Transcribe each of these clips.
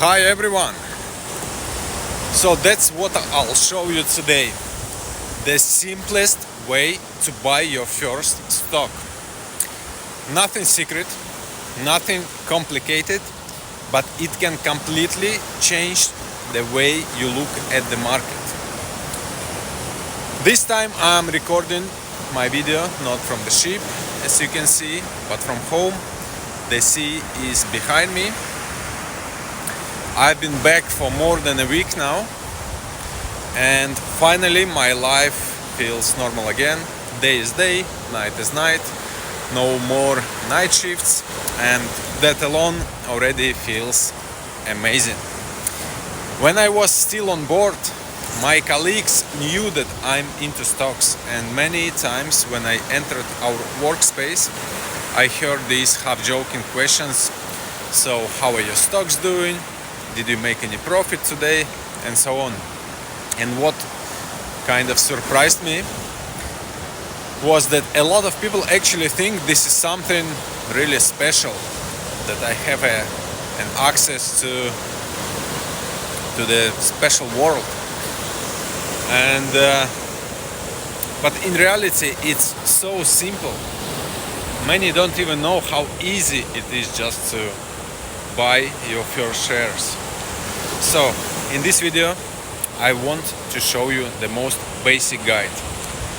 Hi everyone! So that's what I'll show you today. The simplest way to buy your first stock. Nothing secret, nothing complicated, but it can completely change the way you look at the market. This time I'm recording my video not from the ship, as you can see, but from home. The sea is behind me. I've been back for more than a week now, and finally my life feels normal again. Day is day, night is night, no more night shifts, and that alone already feels amazing. When I was still on board, my colleagues knew that I'm into stocks, and many times when I entered our workspace, I heard these half-joking questions. So, how are your stocks doing? Did you make any profit today? And so on. And what kind of surprised me was that a lot of people actually think this is something really special, that I have an access to the special world. And but in reality it's so simple. Many don't even know how easy it is just to buy your first shares. So in this video I want to show you the most basic guide,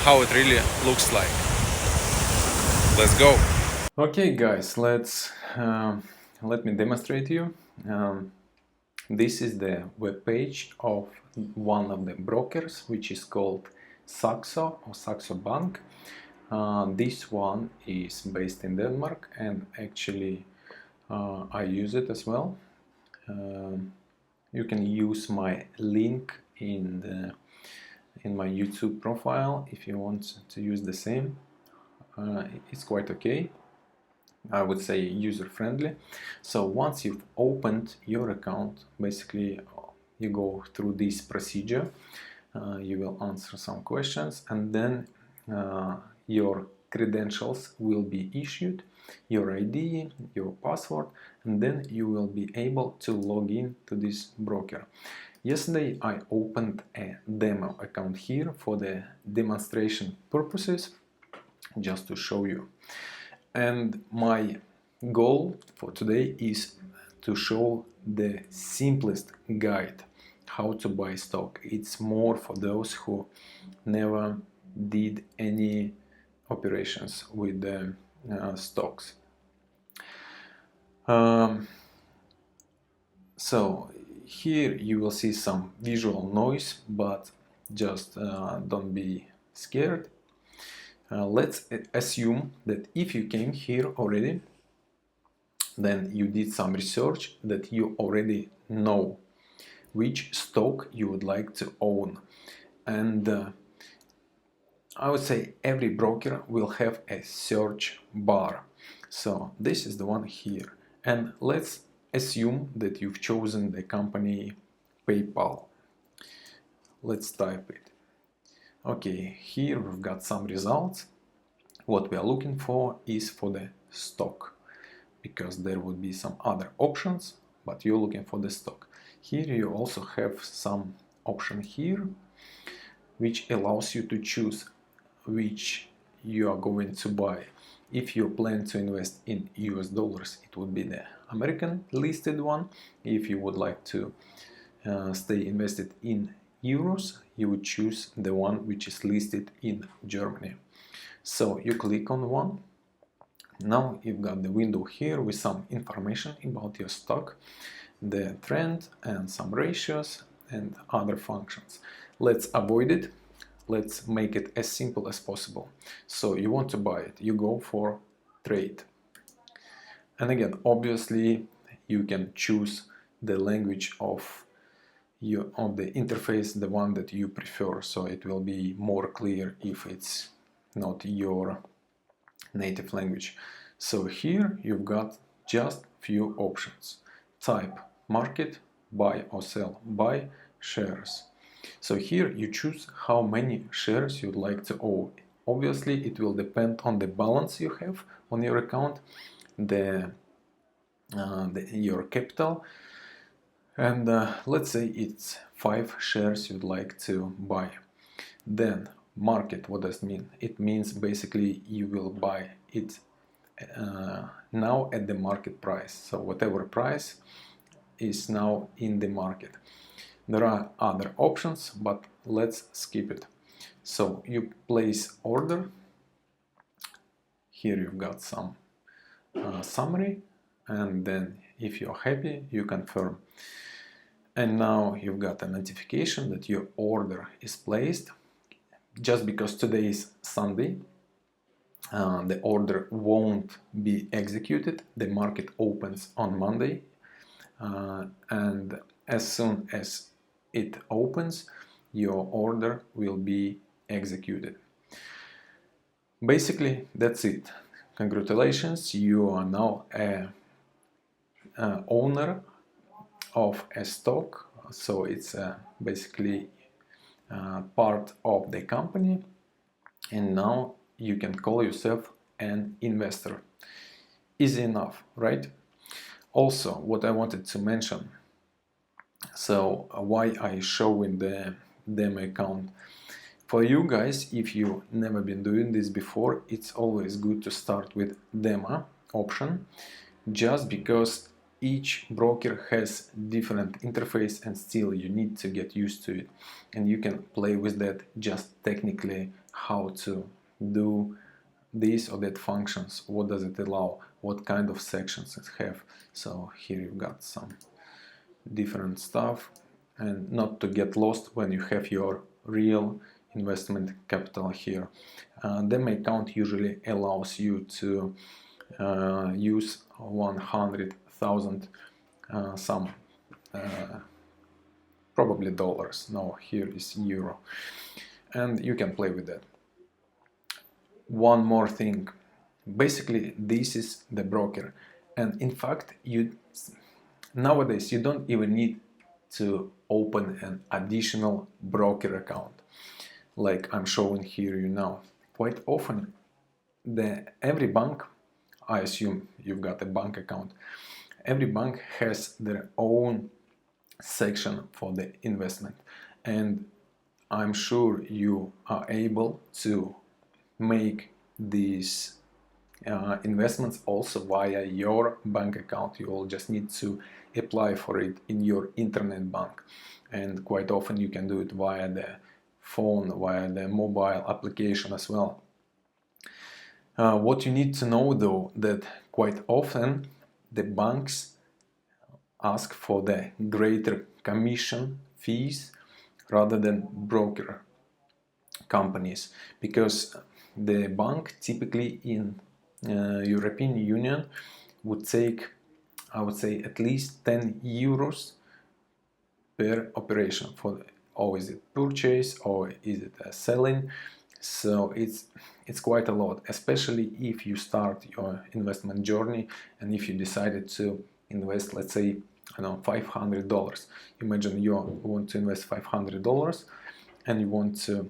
how it really looks like. Let's go. Okay guys, let me demonstrate you. This is the web page of one of the brokers, which is called Saxo or Saxo Bank. This one is based in Denmark, and actually I use it as well. You can use my link in my YouTube profile if you want to use the same. It's quite okay. I would say user-friendly. So once you've opened your account, basically you go through this procedure. You will answer some questions, and then your credentials will be issued, your ID, your password, and then you will be able to log in to this broker. Yesterday I opened a demo account here for the demonstration purposes, just to show you. And my goal for today is to show the simplest guide how to buy stock. It's more for those who never did any operations with the stocks. So here you will see some visual noise, but just don't be scared. Let's assume that if you came here already, then you did some research, that you already know which stock you would like to own. And I would say every broker will have a search bar. So this is the one here. And let's assume that you've chosen the company PayPal. Let's type it. Okay, here we've got some results. What we are looking for is for the stock, because there would be some other options, but you're looking for the stock. Here you also have some option here, which allows you to choose which you are going to buy. If you plan to invest in US dollars, it would be the American listed one. If you would like to stay invested in euros, you would choose the one which is listed in Germany. So you click on one. Now you've got the window here with some information about your stock, the trend and some ratios and other functions. Let's avoid it. Let's make it as simple as possible. So you want to buy it, you go for trade. And again, obviously you can choose the language of the interface, the one that you prefer, so it will be more clear if it's not your native language. So here you've got just few options. Type market, buy or sell, buy shares. So here you choose how many shares you'd like to own. Obviously it will depend on the balance you have on your account, your capital, And let's say it's 5 shares you'd like to buy. Then market, what does it mean? It means basically you will buy it now at the market price. So whatever price is now in the market. There are other options, but let's skip it. So you place order. Here you've got some summary, and then if you're happy, you confirm. And now you've got a notification that your order is placed. Just because today is Sunday, the order won't be executed. The market opens on Monday, and as soon as it opens, your order will be executed. Basically, that's it. Congratulations, you are now a owner of a stock, so it's basically part of the company, and now you can call yourself an investor. Easy enough, right? Also, what I wanted to mention, so why I show in the demo account. For you guys, if you never been doing this before, it's always good to start with demo option, just because each broker has different interface and still you need to get used to it, and you can play with that just technically, how to do this or that functions, what does it allow, what kind of sections it have. So here you've got some different stuff, and not to get lost when you have your real investment capital here. Demo account usually allows you to use 100,000 some probably dollars. No, here is euro, and you can play with that. One more thing, basically this is the broker, and in fact nowadays you don't even need to open an additional broker account like I'm showing here you now. Quite often every bank, I assume you've got a bank account, every bank has their own section for the investment, and I'm sure you are able to make these investments also via your bank account. You will just need to apply for it in your internet bank, and quite often you can do it via the phone, via the mobile application as well. What you need to know though, that quite often the banks ask for the greater commission fees rather than broker companies, because the bank typically in European Union would take, I would say, at least 10 euros per operation for or is it purchase or is it a selling. So it's quite a lot, especially if you start your investment journey and if you decided to invest, let's say, I don't know, $500. Imagine you want to invest $500 and you want to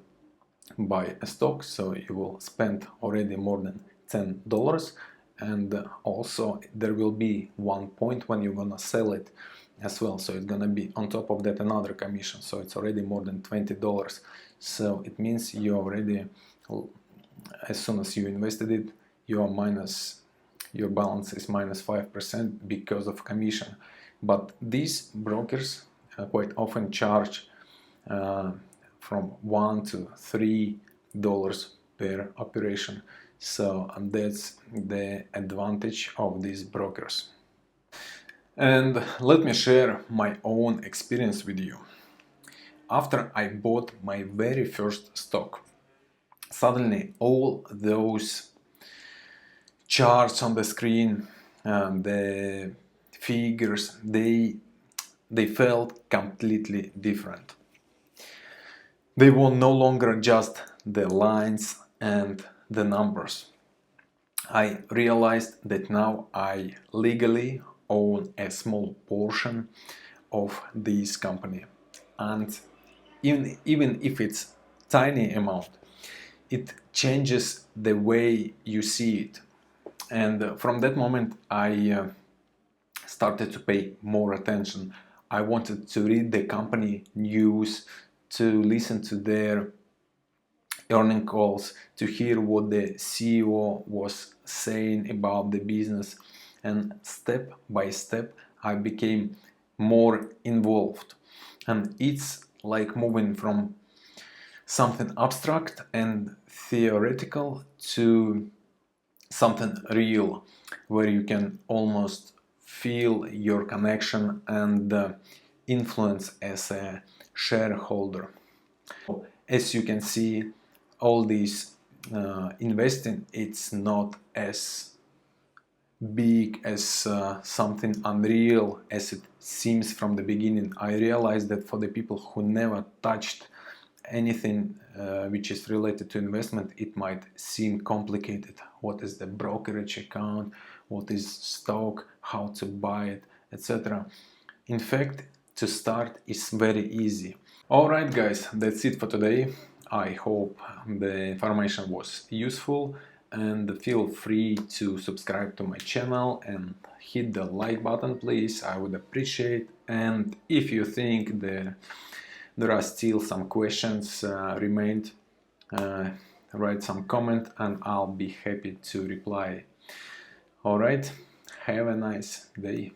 buy a stock, so you will spend already more than $10, and also there will be one point when you're gonna sell it as well, so it's gonna be on top of that another commission, so it's already more than $20. So it means you already, as soon as you invested it, your balance is minus 5% because of commission. But these brokers quite often charge from $1 to $3 per operation. So that's the advantage of these brokers. And let me share my own experience with you. After I bought my very first stock, suddenly all those charts on the screen, the figures, they felt completely different. They were no longer just the lines and the numbers. I realized that now I legally own a small portion of this company, and even if it's tiny amount, it changes the way you see it. And from that moment I started to pay more attention I wanted to read the company news, to listen to their earning calls, to hear what the CEO was saying about the business, and step by step I became more involved. And it's like moving from something abstract and theoretical to something real, where you can almost feel your connection and influence as a shareholder. As you can see, all these investing, it's not as big as something unreal as it seems from the beginning. I realized that for the people who never touched anything which is related to investment, it might seem complicated. What is the brokerage account? What is stock? How to buy it, etc. In fact, to start is very easy. Alright guys, that's it for today. I hope the information was useful, and feel free to subscribe to my channel and hit the like button, please. I would appreciate. And if you think there are still some questions remained, write some comment and I'll be happy to reply. Alright, have a nice day.